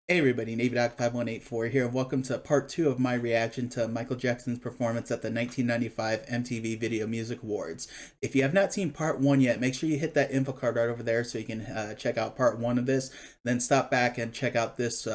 Hey everybody, NavyDoc5184 here, and welcome to part 2 of my reaction to Michael Jackson's performance at the 1995 MTV Video Music Awards. If you have not seen part 1 yet, make sure you hit that info card right over there so you can check out part 1 of this, then stop back and check out this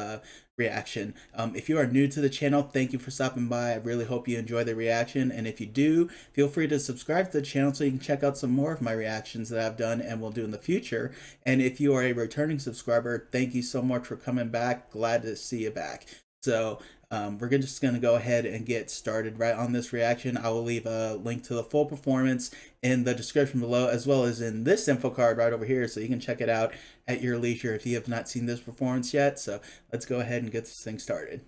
reaction. If you are new to the channel, thank you for stopping by. I really hope you enjoy the reaction, and if you do, feel free to subscribe to the channel so you can check out some more of my reactions that I've done and will do in the future. And if you are a returning subscriber, thank you so much for coming back. Glad to see you back. So we're just going to go ahead and get started right on this reaction. I will leave a link to the full performance in the description below, as well as in this info card right over here, so you can check it out at your leisure if you have not seen this performance yet. So let's go ahead and get this thing started.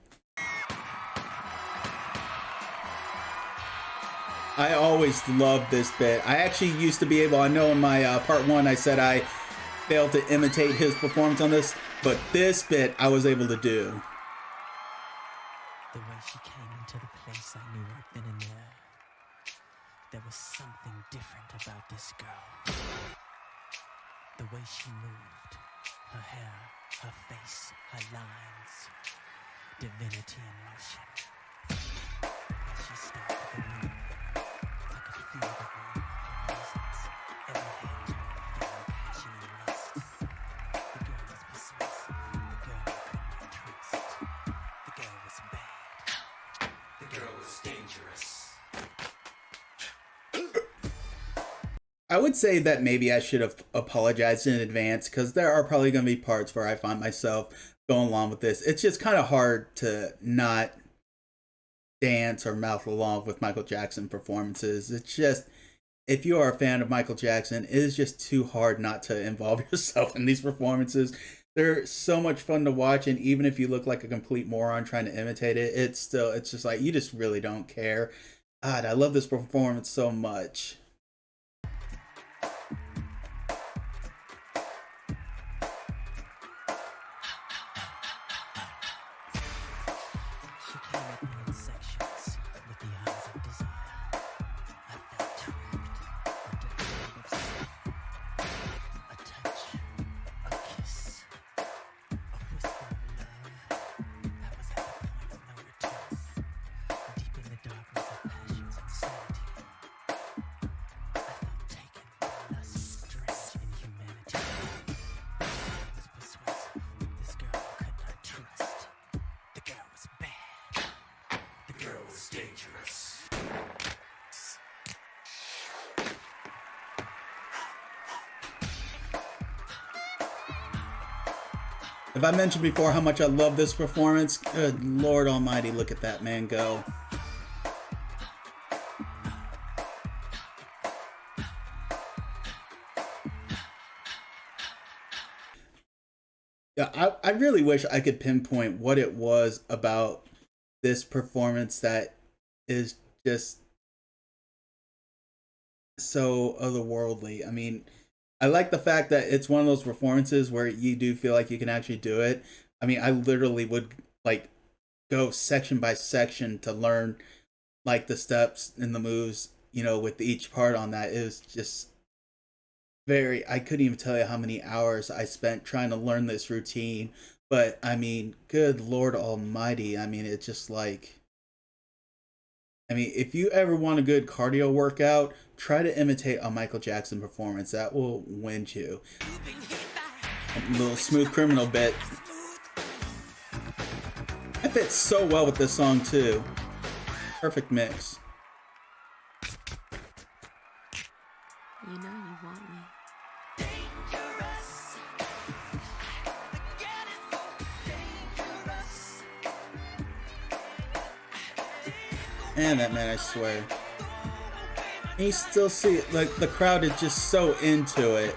I always loved this bit. I actually used to be able, I know in my part 1 I said I failed to imitate his performance on this, but this bit I was able to do. The way she came into the place, I knew right then and there. There was something different about this girl. The way she moved, her hair, her face, her lines, divinity in motion. When she stepped in the room, I could feel the aura of her presence. Every head turned down, passion and lust. The girl was persuasive. The girl I could not trust. The girl was bad. The girl was dangerous. I would say that maybe I should have apologized in advance, because there are probably going to be parts where I find myself going along with this. It's just kind of hard to not dance or mouth along with Michael Jackson performances. It's just, if you are a fan of Michael Jackson, it is just too hard not to involve yourself in these performances. They're so much fun to watch, and even if you look like a complete moron trying to imitate it, it's just like, you just really don't care. God, I love this performance so much. She came at me in sections with the eyes of desire. I felt trapped, devoid of self. A touch, a kiss, a whisper of love. I was at the point of no return, deep in the darkness of passion's insanity. I felt taken by lust, strange inhumanity. I was persuasive. This girl I could not trust. The girl was bad. The girl was dangerous. If I mentioned before how much I love this performance, good Lord Almighty, look at that man go. Yeah, I really wish I could pinpoint what it was about this performance that is just so otherworldly. I mean, I like the fact that it's one of those performances where you do feel like you can actually do it. I mean, I literally would like go section by section to learn like the steps and the moves, you know, with each part on that. It was just I couldn't even tell you how many hours I spent trying to learn this routine. But I mean, good Lord Almighty. I mean, it's just like, I mean, if you ever want a good cardio workout, try to imitate a Michael Jackson performance. That will win you. A little Smooth Criminal bit. It fits so well with this song too. Perfect mix. You know you want me. And that man, I swear. And you still see it, like the crowd is just so into it.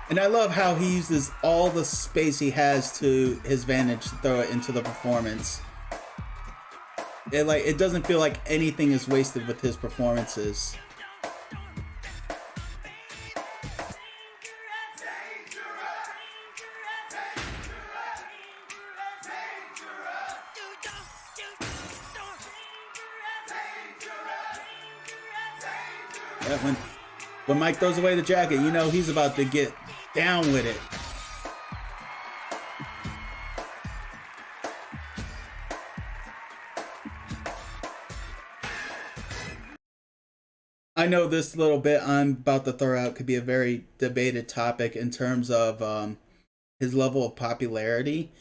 And I love how he uses all the space he has to his advantage to throw it into the performance. It doesn't feel like anything is wasted with his performances. That when Mike throws away the jacket, you know he's about to get down with it. I know this little bit I'm about to throw out could be a very debated topic in terms of his level of popularity,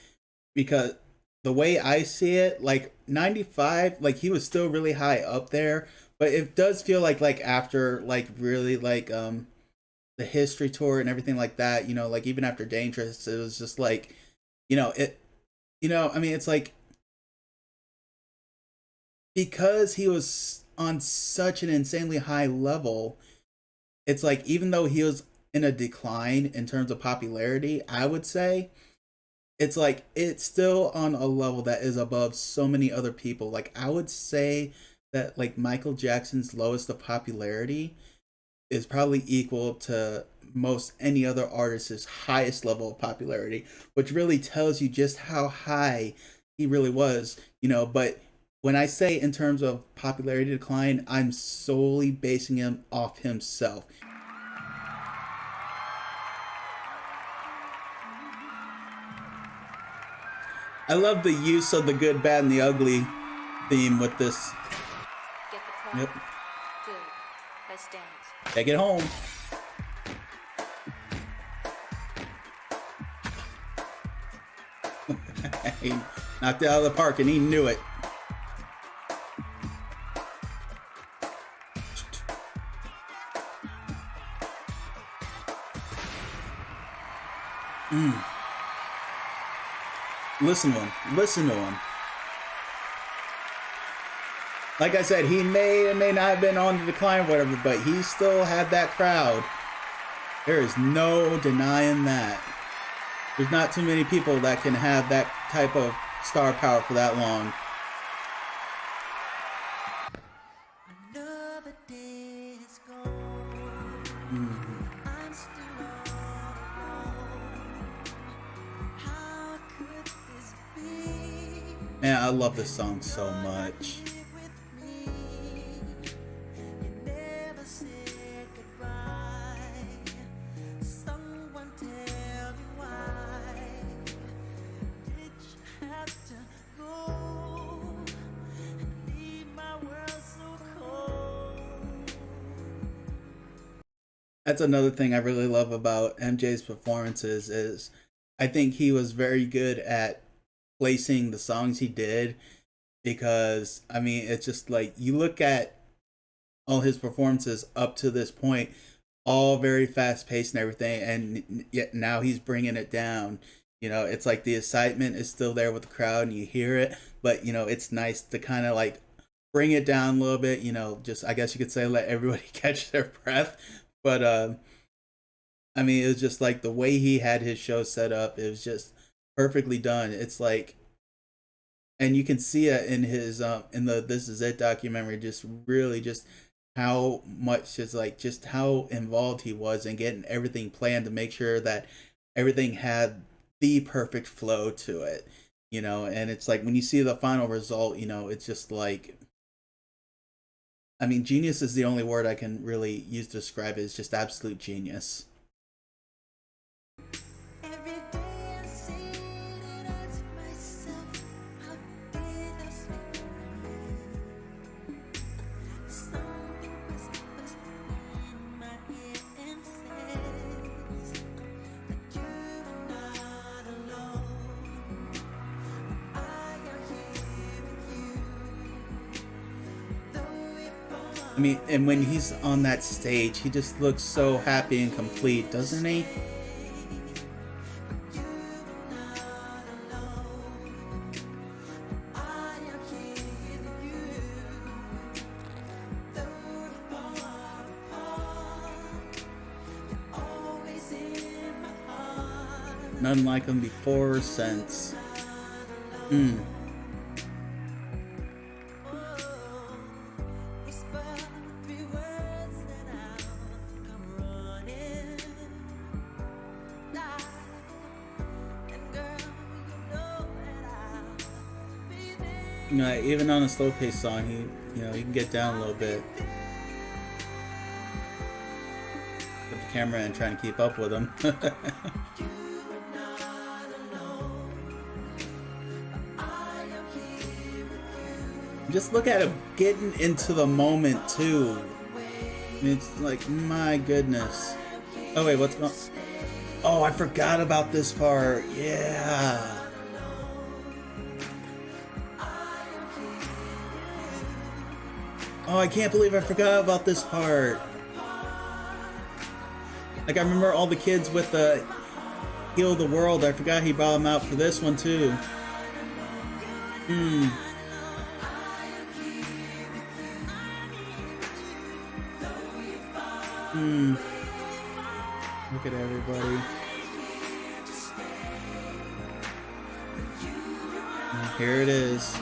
because the way I see it, like 95, like he was still really high up there, but it does feel like after like really like the history tour and everything like that, you know, like even after Dangerous, it was just like, I mean, it's like because he was on such an insanely high level, it's like even though he was in a decline in terms of popularity, I would say it's like it's still on a level that is above so many other people. Like I would say that like Michael Jackson's lowest of popularity is probably equal to most any other artist's highest level of popularity, which really tells you just how high he really was, you know. But when I say in terms of popularity decline, I'm solely basing him off himself. I love the use of the good, bad, and the ugly theme with this. Get the car. Yep. Good. Let's dance. Take it home. He knocked it out of the park and he knew it. Listen to him. Listen to him. Like I said, he may or may not have been on the decline or whatever, but he still had that crowd. There is no denying that. There's not too many people that can have that type of star power for that long. Another day is gone. I'm still all alone. How could this be? Man, I love this song so much. That's another thing I really love about MJ's performances is I think he was very good at placing the songs he did, because I mean it's just like you look at all his performances up to this point, all very fast paced and everything, and yet now he's bringing it down. You know, it's like the excitement is still there with the crowd and you hear it, but you know it's nice to kind of like bring it down a little bit. You know, just I guess you could say let everybody catch their breath. But I mean, it was just like the way he had his show set up. It was just perfectly done. It's like, and you can see it in his in the This Is It documentary. Just really, just how much is like just how involved he was in getting everything planned to make sure that everything had the perfect flow to it. You know, and it's like when you see the final result, you know, it's just like. I mean, genius is the only word I can really use to describe it. It's just absolute genius. I mean, and when he's on that stage, he just looks so happy and complete, doesn't he? None like him before or since. You know, even on a slow paced song, he can get down a little bit. the camera and trying to keep up with him. Just look at him getting into the moment too. It's like, my goodness. Oh wait, what's going? Oh, I forgot about this part. Yeah. Oh, I can't believe I forgot about this part. Like, I remember all the kids with the Heal the World. I forgot he brought them out for this one too. Look at everybody. And here it is.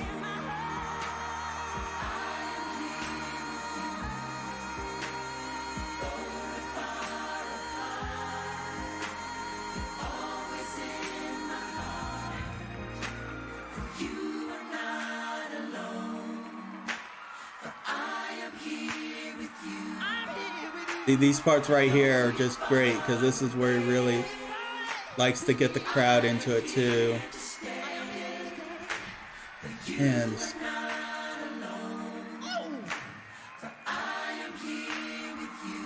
These parts right here are just great because this is where he really likes to get the crowd into it too. And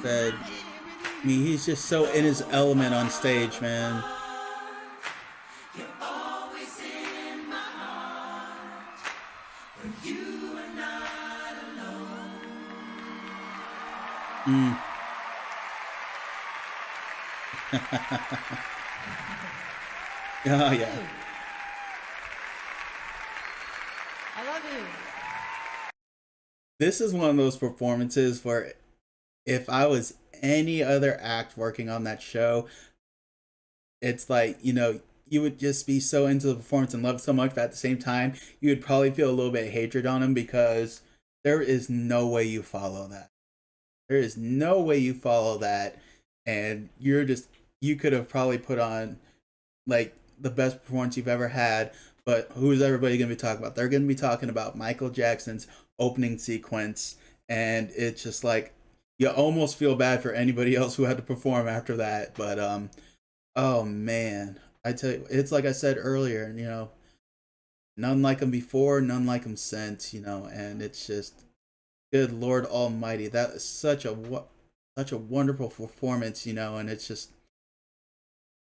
that, I mean, he's just so in his element on stage, man. Oh yeah. I love you. This is one of those performances where if I was any other act working on that show, it's like, you know, you would just be so into the performance and love it so much, but at the same time, you would probably feel a little bit of hatred on him because there is no way you follow that. There is no way you follow that, and you could have probably put on like the best performance you've ever had, but who is everybody going to be talking about? They're going to be talking about Michael Jackson's opening sequence, and it's just like, you almost feel bad for anybody else who had to perform after that. But oh man, I tell you, it's like I said earlier, you know, none like him before, none like him since, you know, and it's just, good Lord Almighty, that is such a wonderful performance, you know, and it's just,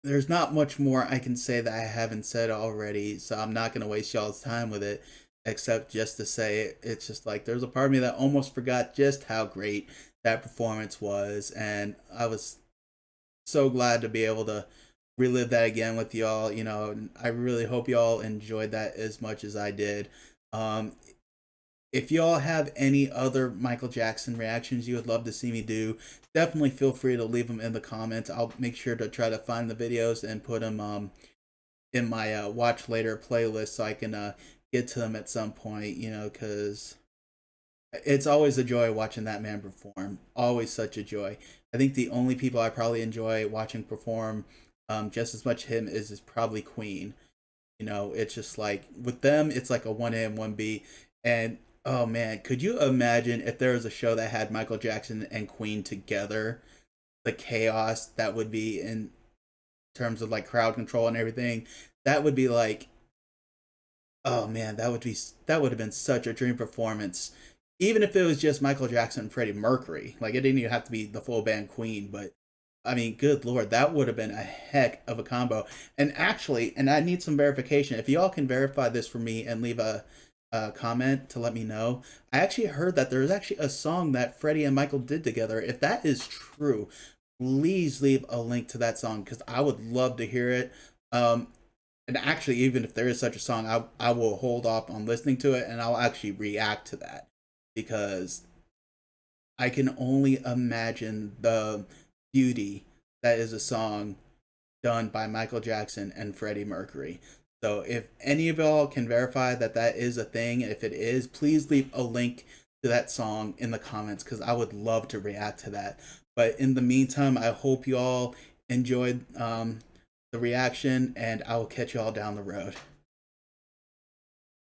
there's not much more I can say that I haven't said already, so I'm not going to waste y'all's time with it, except just to say it's just like, there's a part of me that almost forgot just how great that performance was, and I was so glad to be able to relive that again with y'all. You know, I really hope y'all enjoyed that as much as I did. If y'all have any other Michael Jackson reactions you would love to see me do, definitely feel free to leave them in the comments. I'll make sure to try to find the videos and put them in my watch later playlist so I can get to them at some point, you know, because it's always a joy watching that man perform. Always such a joy. I think the only people I probably enjoy watching perform just as much him is probably Queen. You know, it's just like, with them, it's like a 1A and 1B. And oh man, could you imagine if there was a show that had Michael Jackson and Queen together? The chaos that would be in terms of like crowd control and everything. That would be like, oh man, that would have been such a dream performance. Even if it was just Michael Jackson and Freddie Mercury, like it didn't even have to be the full band Queen, but I mean, good Lord, that would have been a heck of a combo. And actually, and I need some verification. If y'all can verify this for me and leave a comment to let me know, I actually heard that there's actually a song that Freddie and Michael did together. If that is true, please leave a link to that song because I would love to hear it. And actually, even if there is such a song, I will hold off on listening to it and I'll actually react to that, because I can only imagine the beauty that is a song done by Michael Jackson and Freddie Mercury. So if any of y'all can verify that that is a thing, if it is, please leave a link to that song in the comments because I would love to react to that. But in the meantime, I hope y'all enjoyed the reaction, and I will catch y'all down the road.